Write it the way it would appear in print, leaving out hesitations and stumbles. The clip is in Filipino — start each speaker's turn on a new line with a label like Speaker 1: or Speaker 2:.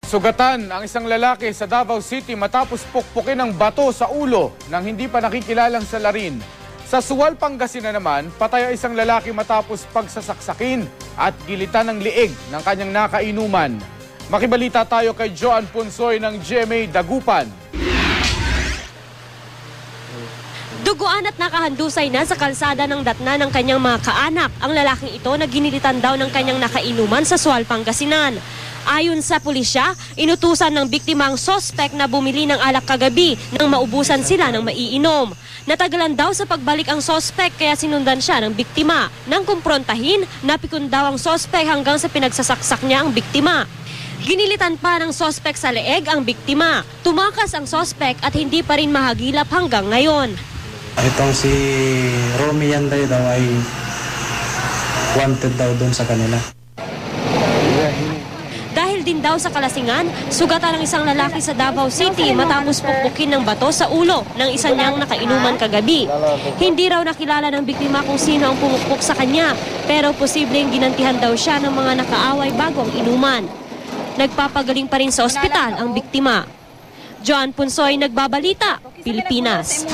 Speaker 1: Sugatan ang isang lalaki sa Davao City matapos pukpukin ng bato sa ulo ng hindi pa nakikilalang salarin. Sa Sual, Pangasinan naman, patay ang isang lalaki matapos pagsasaksakin at gilitan ng liig ng kanyang nakainuman. Makibalita tayo kay Joan Punsoy ng GMA Dagupan.
Speaker 2: Duguan at nakahandusay na sa kalsada ng datna ng kanyang mga kaanak ang lalaking ito na ginilitan daw ng kanyang nakainuman sa Sual, Pangasinan. Ayon sa pulisya, inutusan ng biktima ang sospek na bumili ng alak kagabi nang maubusan sila ng maiinom. Natagalan daw sa pagbalik ang sospek kaya sinundan siya ng biktima. Nang kumprontahin, napikon daw ang sospek hanggang sa pinagsasaksak niya ang biktima. Ginilitan pa ng sospek sa leeg ang biktima. Tumakas ang sospek at hindi pa rin mahagilap hanggang ngayon.
Speaker 3: Itong si Romy Yanday daw ay wanted daw doon sa kanila.
Speaker 2: Dahil din daw sa kalasingan, sugatan ng isang lalaki sa Davao City matapos pukpukin ng bato sa ulo ng isa niyang nakainuman kagabi. Hindi raw nakilala ng biktima kung sino ang pumukpok sa kanya, pero posibleng ginantihan daw siya ng mga nakaaway bago ang inuman. Nagpapagaling pa rin sa ospital ang biktima. Joan Punsoy, Nagbabalita, Pilipinas.